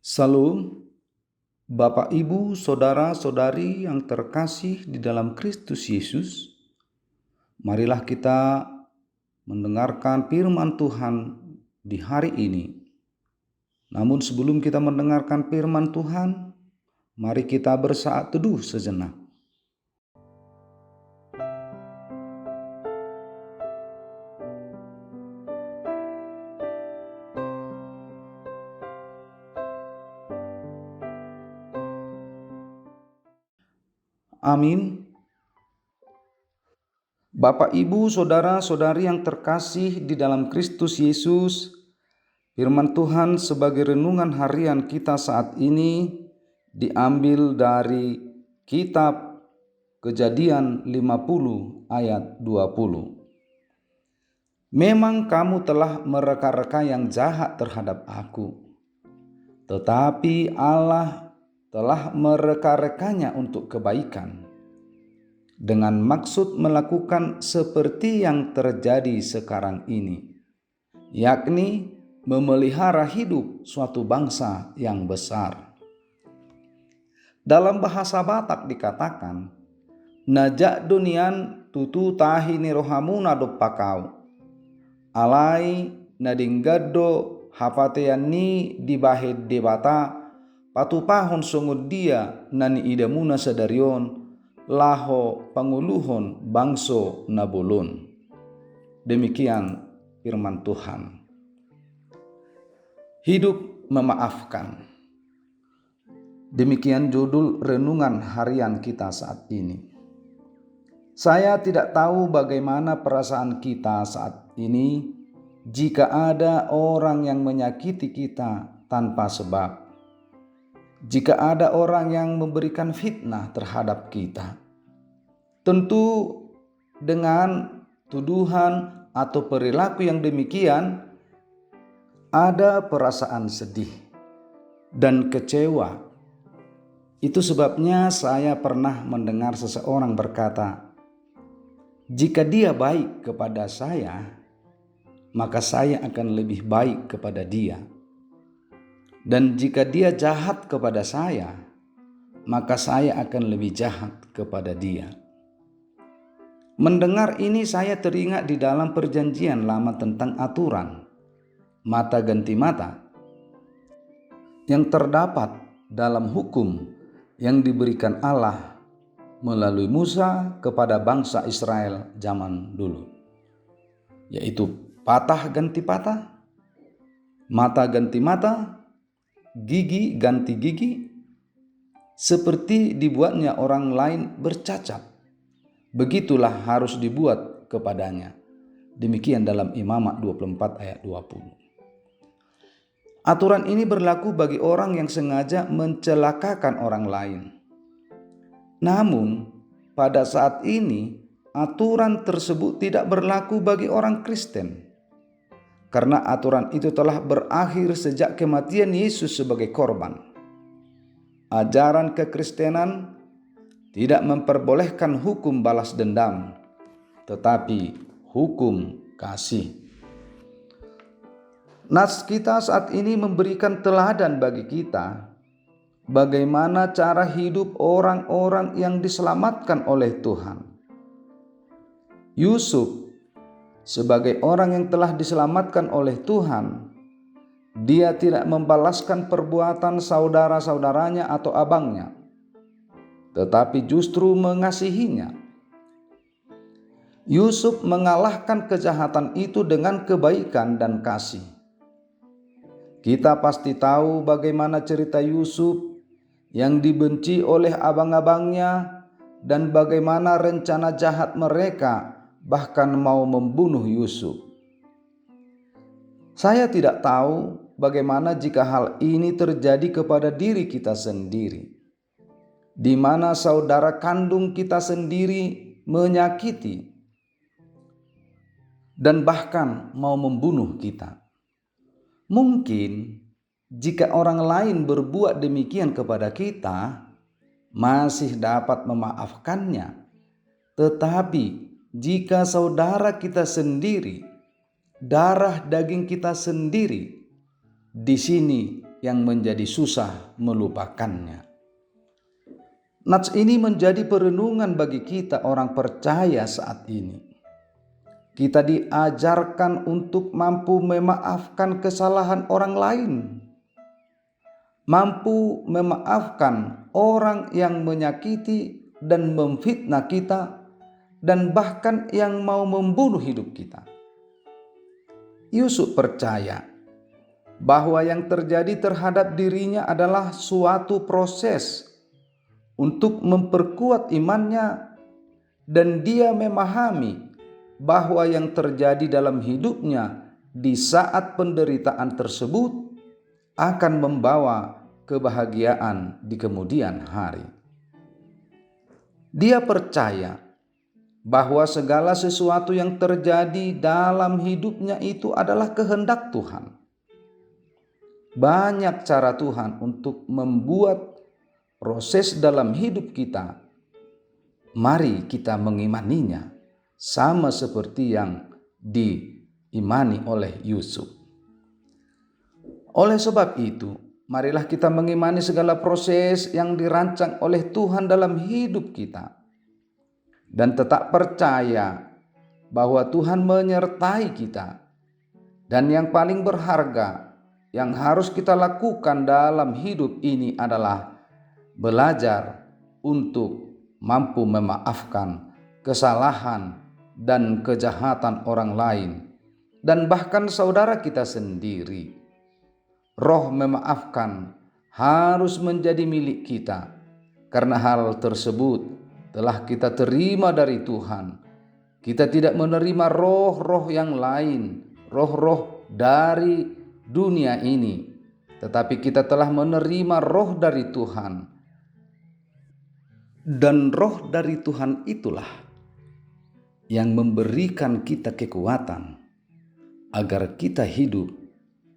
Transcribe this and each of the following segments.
Salam, Bapak, Ibu, saudara-saudari yang terkasih di dalam Kristus Yesus. Marilah kita mendengarkan firman Tuhan di hari ini. Namun sebelum kita mendengarkan firman Tuhan, mari kita bersaat teduh sejenak. Amin. Bapak, Ibu, saudara-saudari yang terkasih di dalam Kristus Yesus, firman Tuhan sebagai renungan harian kita saat ini diambil dari kitab Kejadian 50 ayat 20. Memang kamu telah mereka-reka yang jahat terhadap aku, tetapi Allah telah mereka-rekanya untuk kebaikan, dengan maksud melakukan seperti yang terjadi sekarang ini, yakni memelihara hidup suatu bangsa yang besar. Dalam bahasa Batak dikatakan, najak dunian tutu tahini rohamuna do pakau, alai nadinggado hapatean ni dibahed debata patupahon songod dia nani idamuna sadarion laho panguluhon bangso nabolon. Demikian firman Tuhan. Hidup memaafkan. Demikian judul renungan harian kita saat ini. Saya tidak tahu bagaimana perasaan kita saat ini jika ada orang yang menyakiti kita tanpa sebab. Jika ada orang yang memberikan fitnah terhadap kita. Tentu dengan tuduhan atau perilaku yang demikian ada perasaan sedih dan kecewa. Itu sebabnya saya pernah mendengar seseorang berkata, jika dia baik kepada saya, maka saya akan lebih baik kepada dia. Dan jika dia jahat kepada saya, maka saya akan lebih jahat kepada dia. Mendengar ini saya teringat di dalam perjanjian lama tentang aturan mata ganti mata yang terdapat dalam hukum yang diberikan Allah melalui Musa kepada bangsa Israel zaman dulu, yaitu patah ganti patah, mata ganti mata, gigi ganti gigi, seperti dibuatnya orang lain bercacat, begitulah harus dibuat kepadanya. Demikian dalam Imamat 24 ayat 20. Aturan ini berlaku bagi orang yang sengaja mencelakakan orang lain. Namun, pada saat ini aturan tersebut tidak berlaku bagi orang Kristen. Karena aturan itu telah berakhir sejak kematian Yesus sebagai korban. Ajaran kekristenan tidak memperbolehkan hukum balas dendam, tetapi hukum kasih. Nas kita saat ini memberikan teladan bagi kita bagaimana cara hidup orang-orang yang diselamatkan oleh Tuhan. Yusuf sebagai orang yang telah diselamatkan oleh Tuhan, dia tidak membalaskan perbuatan saudara-saudaranya atau abangnya, tetapi justru mengasihinya. Yusuf mengalahkan kejahatan itu dengan kebaikan dan kasih. Kita pasti tahu bagaimana cerita Yusuf yang dibenci oleh abang-abangnya dan bagaimana rencana jahat mereka bahkan mau membunuh Yusuf. Saya tidak tahu bagaimana jika hal ini terjadi kepada diri kita sendiri, di mana saudara kandung kita sendiri menyakiti dan bahkan mau membunuh kita. Mungkin jika orang lain berbuat demikian kepada kita, masih dapat memaafkannya. Tetapi jika saudara kita sendiri, darah daging kita sendiri, di sini yang menjadi susah melupakannya. Nats ini menjadi perenungan bagi kita orang percaya saat ini. Kita diajarkan untuk mampu memaafkan kesalahan orang lain, mampu memaafkan orang yang menyakiti dan memfitnah kita, dan bahkan yang mau membunuh hidup kita. Yusuf percaya bahwa yang terjadi terhadap dirinya adalah suatu proses untuk memperkuat imannya, dan dia memahami bahwa yang terjadi dalam hidupnya di saat penderitaan tersebut akan membawa kebahagiaan di kemudian hari. Dia percaya bahwa segala sesuatu yang terjadi dalam hidupnya itu adalah kehendak Tuhan. Banyak cara Tuhan untuk membuat proses dalam hidup kita. Mari kita mengimaninya sama seperti yang diimani oleh Yusuf. Oleh sebab itu, marilah kita mengimani segala proses yang dirancang oleh Tuhan dalam hidup kita, dan tetap percaya bahwa Tuhan menyertai kita. Dan yang paling berharga yang harus kita lakukan dalam hidup ini adalah belajar untuk mampu memaafkan kesalahan dan kejahatan orang lain, dan bahkan saudara kita sendiri. Roh memaafkan harus menjadi milik kita, karena hal tersebut telah kita terima dari Tuhan. Kita tidak menerima roh-roh yang lain, roh-roh dari dunia ini, tetapi kita telah menerima roh dari Tuhan. Dan roh dari Tuhan itulah yang memberikan kita kekuatan agar kita hidup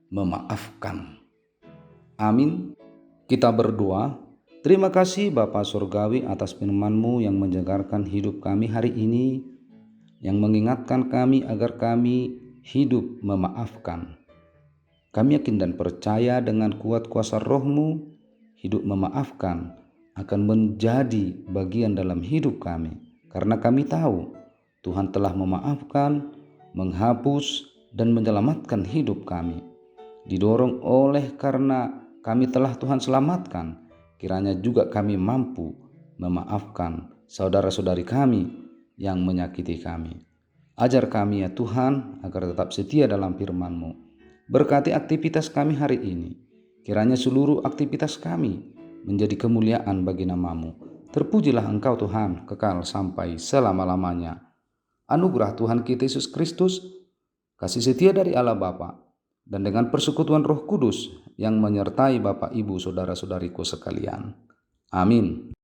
memaafkan. Amin. Kita berdoa. Terima kasih Bapa Surgawi atas firman-Mu yang menjegarkan hidup kami hari ini, yang mengingatkan kami agar kami hidup memaafkan. Kami yakin dan percaya dengan kuat kuasa Roh-Mu, hidup memaafkan akan menjadi bagian dalam hidup kami, karena kami tahu Tuhan telah memaafkan, menghapus, dan menyelamatkan hidup kami. Didorong oleh karena kami telah Tuhan selamatkan, kiranya juga kami mampu memaafkan saudara-saudari kami yang menyakiti kami. Ajar kami ya Tuhan agar tetap setia dalam firman-Mu. Berkati aktivitas kami hari ini. Kiranya seluruh aktivitas kami menjadi kemuliaan bagi nama-Mu. Terpujilah Engkau Tuhan kekal sampai selama-lamanya. Anugerah Tuhan kita Yesus Kristus, kasih setia dari Allah Bapa, dan dengan persekutuan Roh Kudus yang menyertai Bapak Ibu Saudara-saudariku sekalian. Amin.